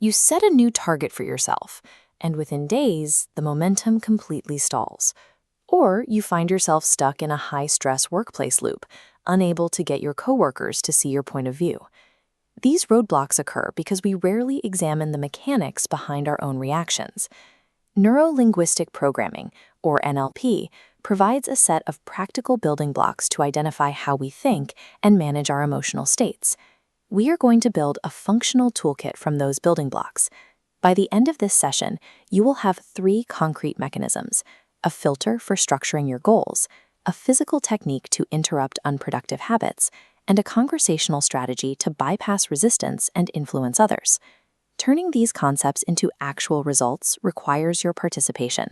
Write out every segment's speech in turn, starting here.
You set a new target for yourself, and within days, the momentum completely stalls. Or you find yourself stuck in a high-stress workplace loop, unable to get your coworkers to see your point of view. These roadblocks occur because we rarely examine the mechanics behind our own reactions. Neuro-linguistic programming, or NLP, provides a set of practical building blocks to identify how we think and manage our emotional states. We are going to build a functional toolkit from those building blocks. By the end of this session, you will have 3 concrete mechanisms: a filter for structuring your goals, a physical technique to interrupt unproductive habits, and a conversational strategy to bypass resistance and influence others. Turning these concepts into actual results requires your participation.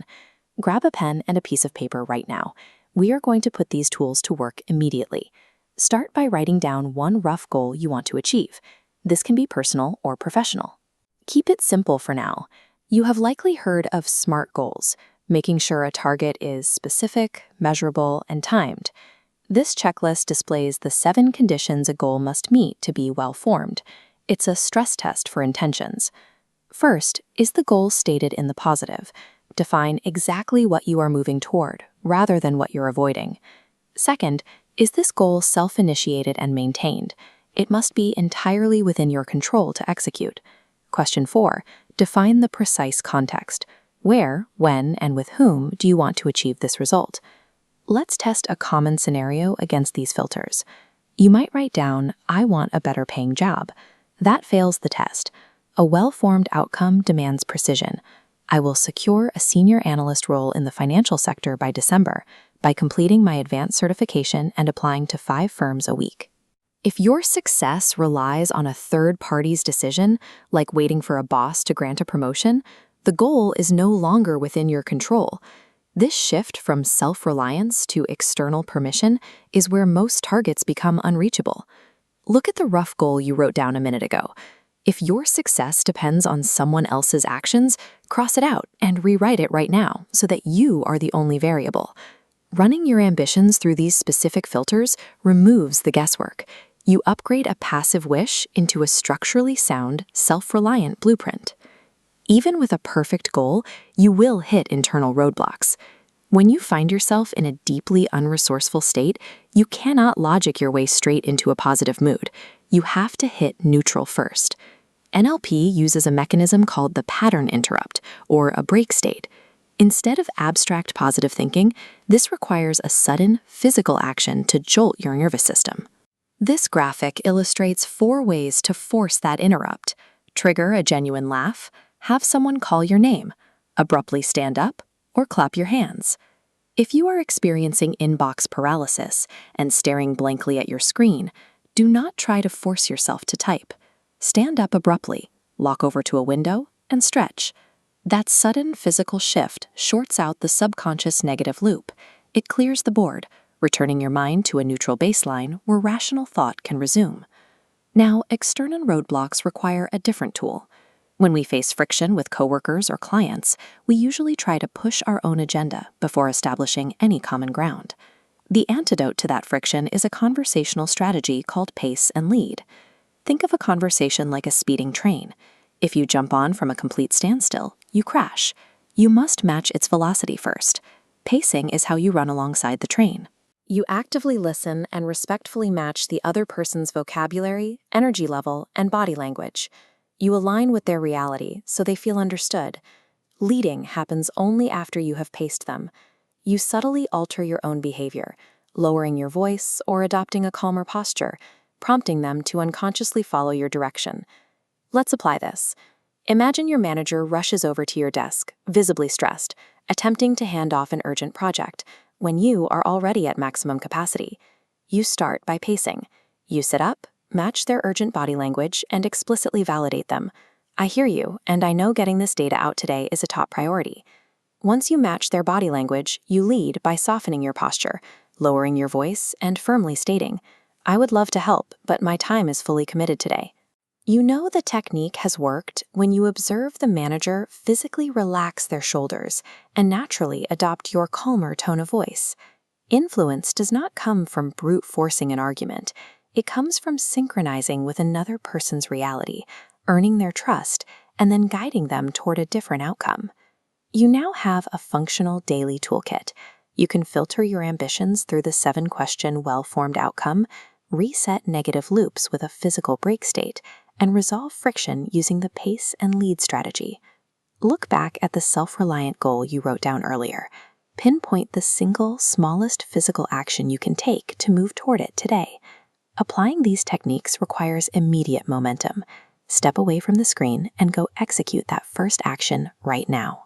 Grab a pen and a piece of paper right now. We are going to put these tools to work immediately. Start by writing down one rough goal you want to achieve. This can be personal or professional. Keep it simple for now. You have likely heard of SMART goals, making sure a target is specific, measurable, and timed. This checklist displays the 7 conditions a goal must meet to be well-formed. It's a stress test for intentions. First, is the goal stated in the positive? Define exactly what you are moving toward, rather than what you're avoiding. Second, is this goal self-initiated and maintained? It must be entirely within your control to execute. Question 4, define the precise context. Where, when, and with whom do you want to achieve this result? Let's test a common scenario against these filters. You might write down, I want a better paying job. That fails the test. A well-formed outcome demands precision. I will secure a senior analyst role in the financial sector by December by completing my advanced certification and applying to 5 firms a week. If your success relies on a third party's decision, like waiting for a boss to grant a promotion, the goal is no longer within your control. This shift from self-reliance to external permission is where most targets become unreachable. Look at the rough goal you wrote down a minute ago. If your success depends on someone else's actions, cross it out and rewrite it right now so that you are the only variable. Running your ambitions through these specific filters removes the guesswork. You upgrade a passive wish into a structurally sound, self-reliant blueprint. Even with a perfect goal, you will hit internal roadblocks. When you find yourself in a deeply unresourceful state, you cannot logic your way straight into a positive mood. You have to hit neutral first. NLP uses a mechanism called the pattern interrupt, or a break state. Instead of abstract positive thinking, this requires a sudden, physical action to jolt your nervous system. This graphic illustrates 4 ways to force that interrupt. Trigger a genuine laugh, have someone call your name, abruptly stand up, or clap your hands. If you are experiencing inbox paralysis and staring blankly at your screen, do not try to force yourself to type. Stand up abruptly, walk over to a window, and stretch. That sudden physical shift shorts out the subconscious negative loop. It clears the board, returning your mind to a neutral baseline where rational thought can resume. Now, external roadblocks require a different tool. When we face friction with coworkers or clients, we usually try to push our own agenda before establishing any common ground. The antidote to that friction is a conversational strategy called pace and lead. Think of a conversation like a speeding train. If you jump on from a complete standstill, you crash. You must match its velocity first. Pacing is how you run alongside the train. You actively listen and respectfully match the other person's vocabulary, energy level, and body language. You align with their reality so they feel understood. Leading happens only after you have paced them. You subtly alter your own behavior, lowering your voice or adopting a calmer posture, prompting them to unconsciously follow your direction. Let's apply this. Imagine your manager rushes over to your desk, visibly stressed, attempting to hand off an urgent project, when you are already at maximum capacity. You start by pacing. You sit up, match their urgent body language, and explicitly validate them. I hear you, and I know getting this data out today is a top priority. Once you match their body language, you lead by softening your posture, lowering your voice, and firmly stating, I would love to help, but my time is fully committed today. You know the technique has worked when you observe the manager physically relax their shoulders and naturally adopt your calmer tone of voice. Influence does not come from brute forcing an argument. It comes from synchronizing with another person's reality, earning their trust, and then guiding them toward a different outcome. You now have a functional daily toolkit. You can filter your ambitions through the 7-question well-formed outcome, reset negative loops with a physical break state, and resolve friction using the pace and lead strategy. Look back at the self-reliant goal you wrote down earlier. Pinpoint the single smallest physical action you can take to move toward it today. Applying these techniques requires immediate momentum. Step away from the screen and go execute that first action right now.